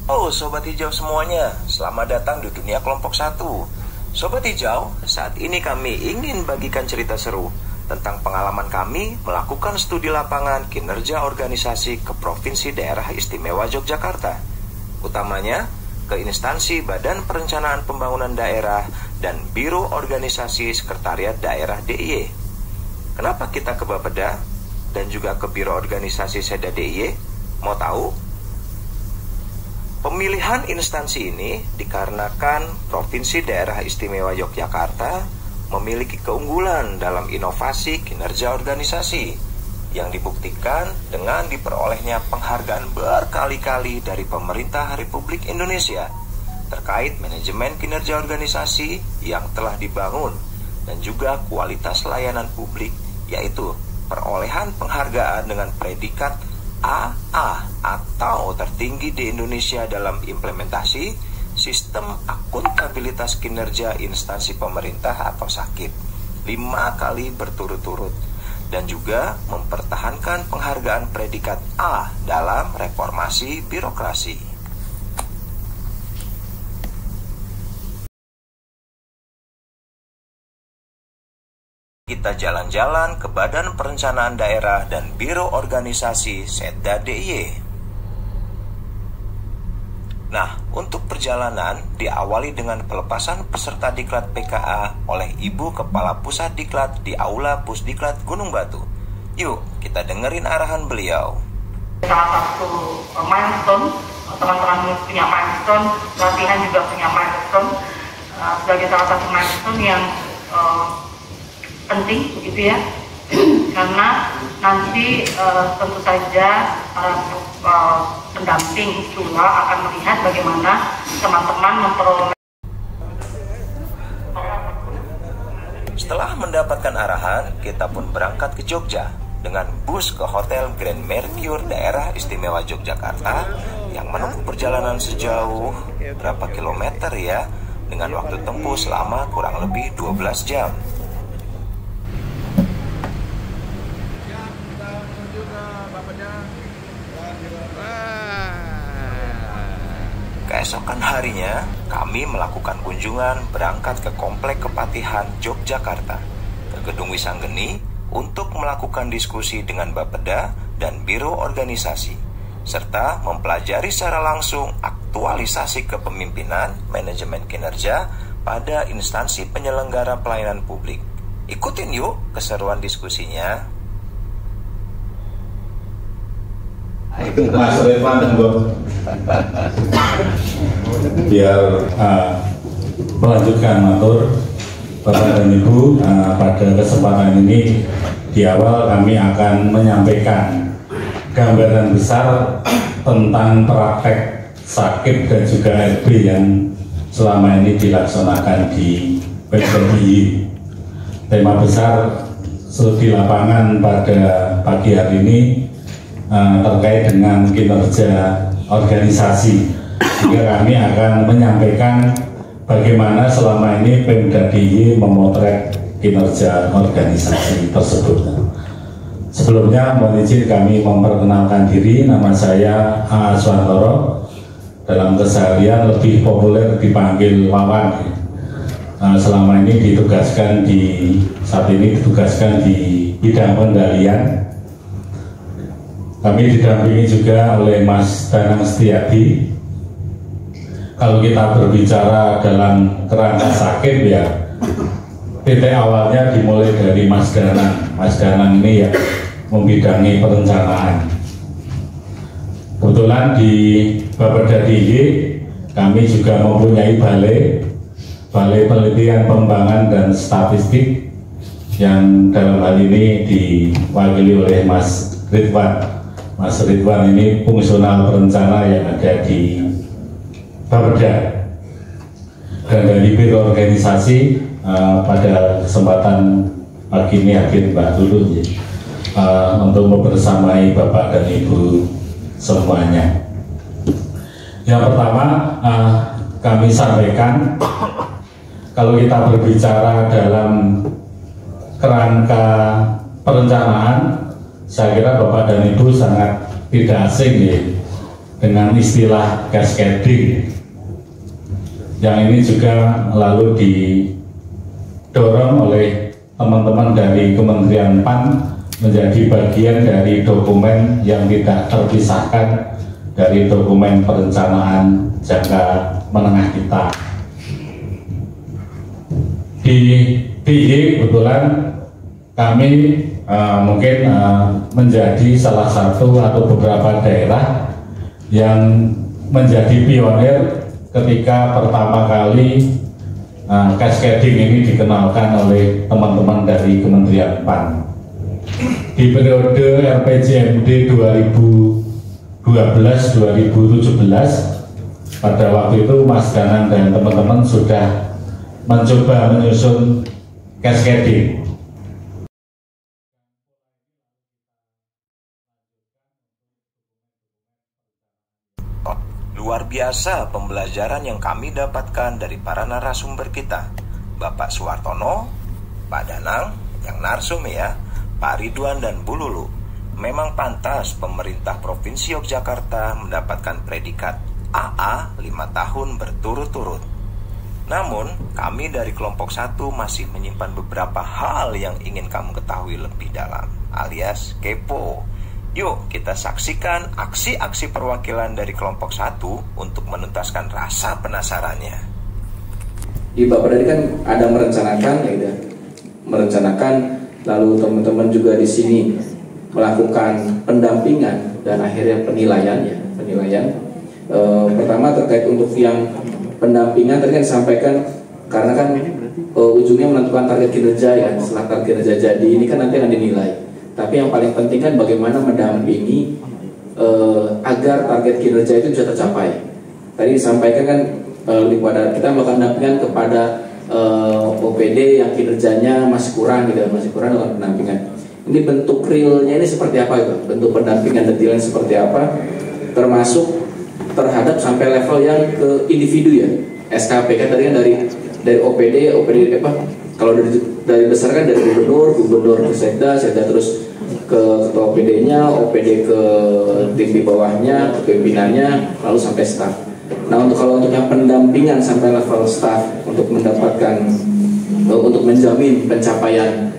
Oh, Sobat Hijau semuanya, selamat datang di dunia kelompok 1. Sobat Hijau, saat ini kami ingin bagikan cerita seru tentang pengalaman kami melakukan studi lapangan kinerja organisasi ke Provinsi Daerah Istimewa Yogyakarta. Utamanya, ke instansi Badan Perencanaan Pembangunan Daerah dan Biro Organisasi Sekretariat Daerah DIY. Kenapa kita ke Bapeda dan juga ke Biro Organisasi Seda DIY? Mau tahu? Pemilihan instansi ini dikarenakan Provinsi Daerah Istimewa Yogyakarta memiliki keunggulan dalam inovasi kinerja organisasi yang dibuktikan dengan diperolehnya penghargaan berkali-kali dari pemerintah Republik Indonesia terkait manajemen kinerja organisasi yang telah dibangun dan juga kualitas layanan publik, yaitu perolehan penghargaan dengan predikat AA atau tertinggi di Indonesia dalam implementasi sistem akuntabilitas kinerja instansi pemerintah atau SAKIP 5 kali berturut-turut, dan juga mempertahankan penghargaan predikat A dalam reformasi birokrasi. Kita jalan-jalan ke Badan Perencanaan Daerah dan Biro Organisasi Seda DIY. Nah, untuk perjalanan diawali dengan pelepasan peserta Diklat PKA oleh Ibu Kepala Pusat Diklat di Aula Pusdiklat Gunung Batu. Yuk, kita dengerin arahan beliau. Salah satu milestone, teman-teman punya milestone, latihan juga punya milestone, sebagai salah satu milestone yang penting begitu ya, karena nanti tentu saja para pendamping tua akan melihat bagaimana teman-teman memperoleh. Setelah mendapatkan arahan, kita pun berangkat ke Jogja dengan bus ke Hotel Grand Mercure Daerah Istimewa Yogyakarta yang menempuh perjalanan sejauh berapa kilometer ya, dengan waktu tempuh selama kurang lebih 12 jam. Keesokan harinya, kami melakukan kunjungan berangkat ke Komplek Kepatihan Yogyakarta, ke Gedung Wisanggeni untuk melakukan diskusi dengan Bapeda dan Biro Organisasi, serta mempelajari secara langsung aktualisasi kepemimpinan manajemen kinerja pada instansi penyelenggara pelayanan publik. Ikutin yuk keseruan diskusinya. Mas Redwan biar melanjutkan matur Bapak dan Ibu, pada kesempatan ini di awal kami akan menyampaikan gambaran besar tentang praktek SAKIP dan juga RB yang selama ini dilaksanakan di PPDI. Tema besar studi lapangan pada pagi hari ini terkait dengan kinerja organisasi, sehingga kami akan menyampaikan bagaimana selama ini Pemda DIY memotret kinerja organisasi tersebut. Sebelumnya mohon izin kami memperkenalkan diri. Nama saya A. Swantoro, dalam keseharian lebih populer dipanggil Wawan. Selama ini saat ini ditugaskan di bidang pendalian. Kami didampingi juga oleh Mas Danang Setiadi. Kalau kita berbicara dalam kerangka SAKIP ya, titik awalnya dimulai dari Mas Danang. Mas Danang ini yang membidangi perencanaan. Kebetulan di Bapeda DIY kami juga mempunyai Balai Penelitian Pengembangan dan Statistik yang dalam hal ini diwakili oleh Mas Ridwan. Mas Ridwan ini fungsional perencana yang ada di Bapeda. Dan dari Biro Organisasi pada kesempatan pagi ini hadir Mbak Lulu untuk membersamai Bapak dan Ibu semuanya. Yang pertama kami sampaikan, kalau kita berbicara dalam kerangka perencanaan, saya kira Bapak dan Ibu sangat tidak asing ya, dengan istilah cascading, yang ini juga lalu didorong oleh teman-teman dari Kementerian PAN menjadi bagian dari dokumen yang tidak terpisahkan dari dokumen perencanaan jangka menengah kita. Di DIY kebetulan kami mungkin menjadi salah satu atau beberapa daerah yang menjadi pionir ketika pertama kali cascading ini dikenalkan oleh teman-teman dari Kementerian PAN. Di periode RPJMD 2012-2017, pada waktu itu Mas Danang dan teman-teman sudah mencoba menyusun cascading. Luar biasa pembelajaran yang kami dapatkan dari para narasumber kita, Bapak Suwartono, Pak Danang, yang narsum ya, Pak Ridwan dan Bu Lulu. Memang pantas pemerintah Provinsi Yogyakarta mendapatkan predikat AA 5 tahun berturut-turut. Namun, kami dari kelompok 1 masih menyimpan beberapa hal yang ingin kamu ketahui lebih dalam, alias kepo. Yuk kita saksikan aksi-aksi perwakilan dari kelompok 1 untuk menuntaskan rasa penasarannya. Di Bapak tadi kan ada merencanakan, merencanakan, lalu teman-teman juga di sini melakukan pendampingan dan akhirnya penilaian. Pertama terkait untuk yang pendampingan tadi kan disampaikan, karena kan ujungnya menentukan target kinerja ya. Setelah target kinerja jadi ini kan nanti akan dinilai. Tapi yang paling penting kan bagaimana mendampingi agar target kinerja itu bisa tercapai. Tadi disampaikan kan kita melakukan pendampingan kepada OPD yang kinerjanya masih kurang dalam pendampingan. Ini bentuk realnya ini seperti apa itu? Bentuk pendampingan detailnya seperti apa? Termasuk terhadap sampai level yang ke individu ya. SKP kan tadi kan dari OPD apa? Kalau dari besar kan dari gubernur ke sekda terus ke ketua OPD-nya, OPD ke tim di bawahnya, ke pimpinannya, lalu sampai staf. Nah kalau untuk yang pendampingan sampai level staf untuk mendapatkan untuk menjamin pencapaian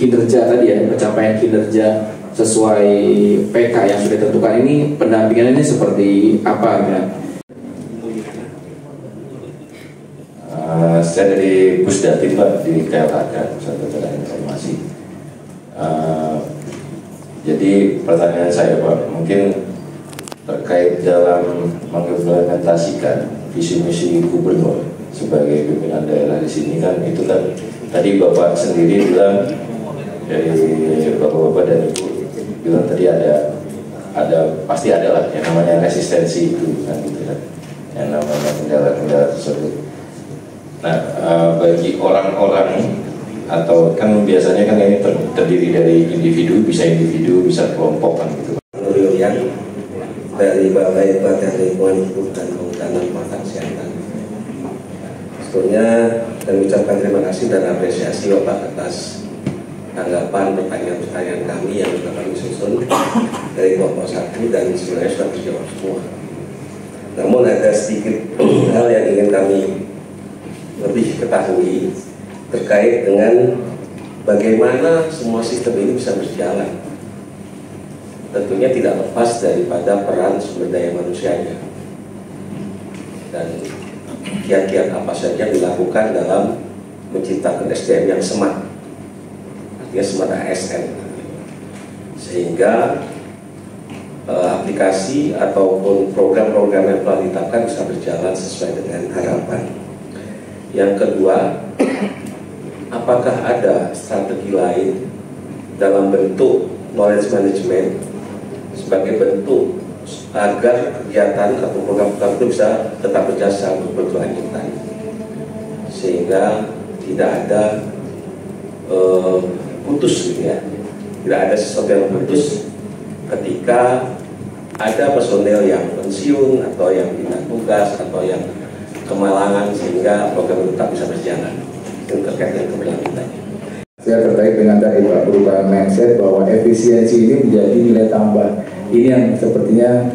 kinerja tadi ya, pencapaian kinerja sesuai PK yang sudah ditentukan, ini pendampingan ini seperti apa ya? Saya dari Pusdatin Pak di KLHK, Pusat Data Informasi. Jadi pertanyaan saya Pak, mungkin terkait dalam mengimplementasikan visi misi gubernur sebagai pimpinan daerah di sini kan, itu kan tadi Bapak sendiri bilang, dari Bapak-bapak dan Ibu bilang tadi ada pasti ada lah yang namanya resistensi itu kan gitu kan, yang namanya kendala-kendala tersebut. Nah, bagi orang-orang atau kan biasanya kan ini terdiri dari individu, bisa kelompok kan gitu. Nurilian dari Balai Pelatihan Lingkungan Hidup dan Kehutanan Kota Kesehatan. Sebelumnya kami ucapkan terima kasih dan apresiasi Bapak atas tanggapan pertanyaan-pertanyaan kami yang sudah kami susun dari kelompok 1 dan sebenarnya sudah terjawab semua. Namun ada sedikit hal yang ingin kami lebih ketahui terkait dengan bagaimana semua sistem ini bisa berjalan. Tentunya tidak lepas daripada peran sumber daya manusianya dan kiat-kiat apa saja dilakukan dalam menciptakan SDM yang smart, artinya smart ASN, sehingga aplikasi ataupun program-program yang telah ditetapkan bisa berjalan sesuai dengan harapan. Yang kedua, apakah ada strategi lain dalam bentuk knowledge management sebagai bentuk agar kegiatan atau program-program itu bisa tetap berjalan berkelanjutan, sehingga tidak ada putus gitu ya, tidak ada sesuatu yang putus ketika ada personel yang pensiun atau yang pindah tugas atau yang kemalangan, sehingga program tetap bisa berjalan. Itu terkait dengan keberlanjutannya. Saya terkait dengan tadi Pak, perubahan mindset bahwa efisiensi ini menjadi nilai tambah. Ini yang sepertinya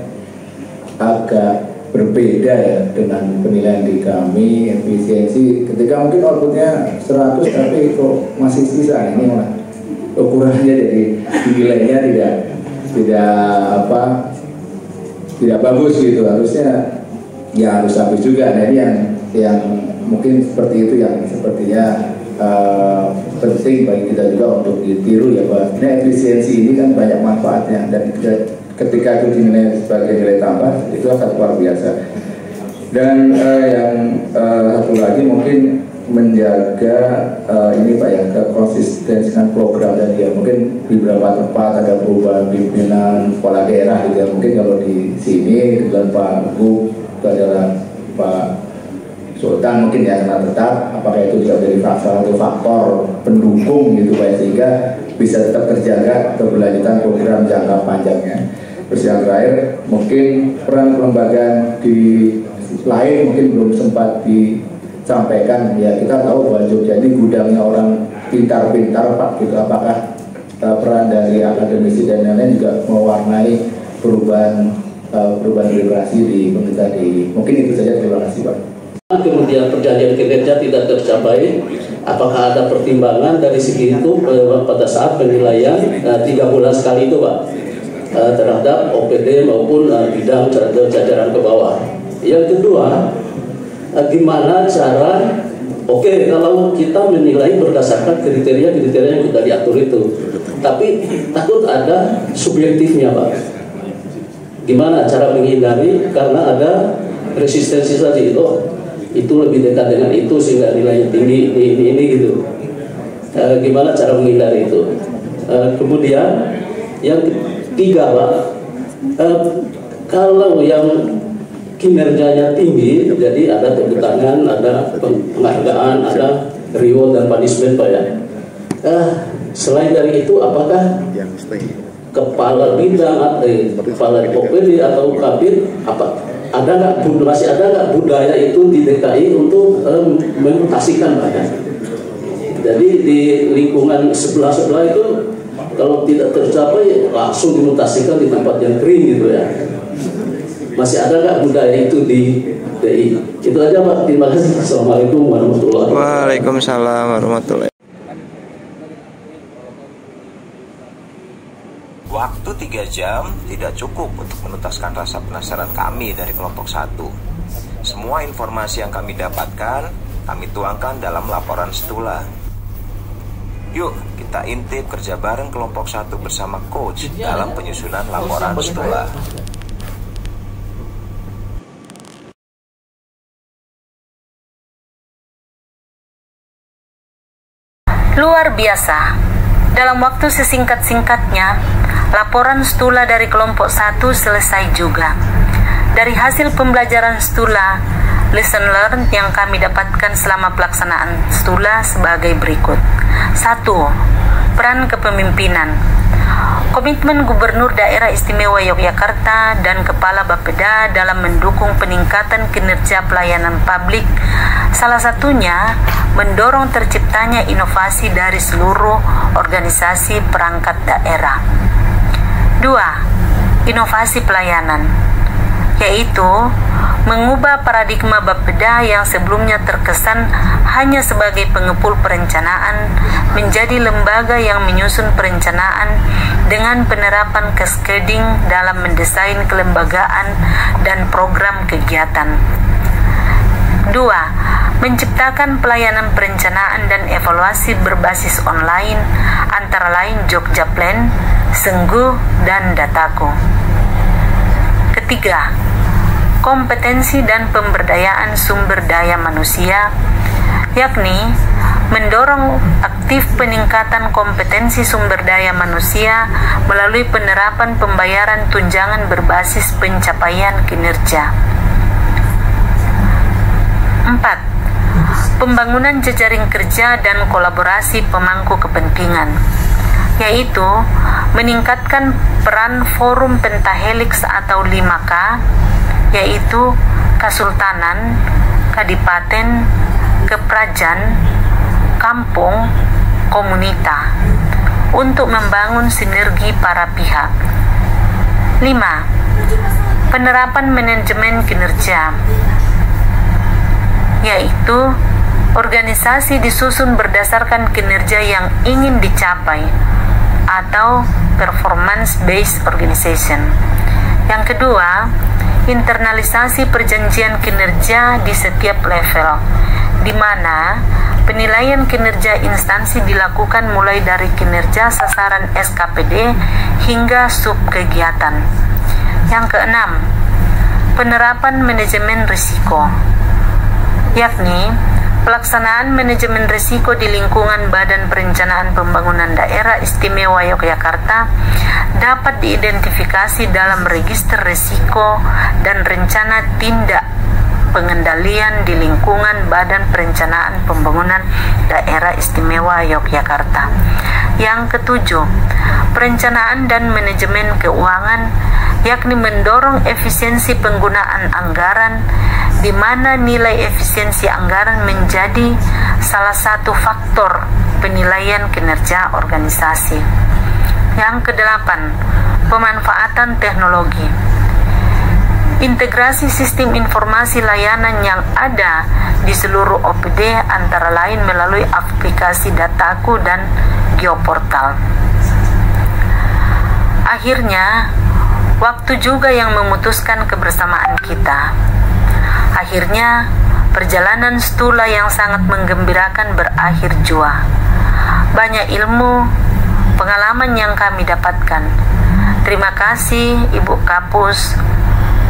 agak berbeda ya dengan penilaian di kami. Efisiensi ketika mungkin outputnya 100 tapi kok masih sisa, ini malah ukurannya jadi nilainya tidak bagus gitu. Harusnya ya harus habis juga. Nah ini yang mungkin seperti itu yang sepertinya penting bagi kita juga untuk ditiru ya, Pak. Nah, efisiensi ini kan banyak manfaatnya dan ketika itu dinilai sebagai nilai tambah itu sangat luar biasa. Dan yang satu lagi mungkin menjaga ini Pak ya, konsistensikan program dan ya mungkin di beberapa tempat ada perubahan pimpinan kepala daerah gitu ya. Mungkin kalau di sini dengan Pak Gub itu adalah Pak Sultan mungkin ya, karena tetap apakah itu juga menjadi salah satu faktor pendukung gitu Pak, sehingga bisa tetap terjaga keberlanjutan program jangka panjangnya. Terus yang terakhir mungkin peran kelembagaan di lain mungkin belum sempat disampaikan ya. Kita tahu bahwa Jogja ini gudangnya orang pintar-pintar Pak gitu. Apakah peran dari akademisi dan lain-lain juga mewarnai perubahan birokrasi di pemerintah di mungkin itu saja. Terima kasih Pak. Kemudian perjanjian kinerja tidak tercapai, apakah ada pertimbangan dari segi itu pada saat penilaian 3 bulan sekali itu Pak terhadap OPD maupun bidang jajaran ke bawah. Yang kedua, gimana cara kalau kita menilai berdasarkan kriteria yang sudah diatur itu, tapi takut ada subjektifnya Pak. Gimana cara menghindari karena ada resistensi tadi itu lebih dekat dengan itu sehingga nilainya tinggi ini gitu. Gimana cara menghindari itu? Kemudian yang ketiga Pak, kalau yang kinerjanya tinggi, jadi ada tepuk tangan, ada penghargaan, ada reward dan punishment Pak ya. Selain dari itu, apakah kepala bidang, kepala OPD atau kabin masih ada nggak budaya itu di DKI untuk memutasikan Pak ya? Jadi di lingkungan sebelah itu kalau tidak tercapai langsung dimutasikan di tempat yang kering gitu ya. Masih ada nggak budaya itu di DI? Itu aja Pak. Terima kasih. Assalamualaikum warahmatullahi wabarakatuh. Waalaikumsalam warahmatullahi. Waktu 3 jam tidak cukup untuk menuntaskan rasa penasaran kami dari kelompok 1. Semua informasi yang kami dapatkan, kami tuangkan dalam laporan Stula. Yuk, kita intip kerja bareng kelompok 1 bersama Coach dalam penyusunan laporan Stula. Luar biasa. Dalam waktu sesingkat-singkatnya, laporan Stula dari kelompok 1 selesai juga. Dari hasil pembelajaran Stula, lesson learned yang kami dapatkan selama pelaksanaan Stula sebagai berikut. 1. Peran kepemimpinan. Komitmen Gubernur Daerah Istimewa Yogyakarta dan Kepala Bapeda dalam mendukung peningkatan kinerja pelayanan publik, salah satunya mendorong terciptanya inovasi dari seluruh organisasi perangkat daerah. 2. Inovasi pelayanan, yaitu mengubah paradigma Bapeda yang sebelumnya terkesan hanya sebagai pengepul perencanaan menjadi lembaga yang menyusun perencanaan dengan penerapan cascading dalam mendesain kelembagaan dan program kegiatan. 2. Menciptakan pelayanan perencanaan dan evaluasi berbasis online antara lain Jogja Plan, Sengguh, dan Dataku. Ketiga, kompetensi dan pemberdayaan sumber daya manusia, yakni mendorong aktif peningkatan kompetensi sumber daya manusia melalui penerapan pembayaran tunjangan berbasis pencapaian kinerja. 4. Pembangunan jejaring kerja dan kolaborasi pemangku kepentingan, yaitu meningkatkan peran forum pentahelix atau 5K, yaitu Kasultanan, Kadipaten, Keprajan, Kampung, Komunita, untuk membangun sinergi para pihak. 5. Penerapan manajemen kinerja, yaitu organisasi disusun berdasarkan kinerja yang ingin dicapai atau performance based organization. Yang kedua, internalisasi perjanjian kinerja di setiap level, di mana penilaian kinerja instansi dilakukan mulai dari kinerja sasaran SKPD hingga subkegiatan. Yang keenam, penerapan manajemen risiko, yakni pelaksanaan manajemen risiko di lingkungan Badan Perencanaan Pembangunan Daerah Istimewa Yogyakarta dapat diidentifikasi dalam register risiko dan rencana tindak pengendalian di lingkungan Badan Perencanaan Pembangunan Daerah Istimewa Yogyakarta. Yang ketujuh, perencanaan dan manajemen keuangan, yakni mendorong efisiensi penggunaan anggaran, di mana nilai efisiensi anggaran menjadi salah satu faktor penilaian kinerja organisasi. Yang kedelapan, pemanfaatan teknologi. Integrasi sistem informasi layanan yang ada di seluruh OPD antara lain melalui aplikasi Dataku dan Geoportal. Akhirnya, waktu juga yang memutuskan kebersamaan kita. Akhirnya, perjalanan Stula yang sangat menggembirakan berakhir jua. Banyak ilmu, pengalaman yang kami dapatkan. Terima kasih Ibu Kapus,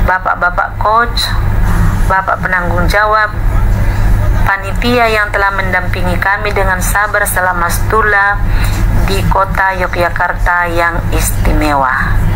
Bapak-bapak coach, Bapak penanggung jawab, panitia yang telah mendampingi kami dengan sabar selama Stula di kota Yogyakarta yang istimewa.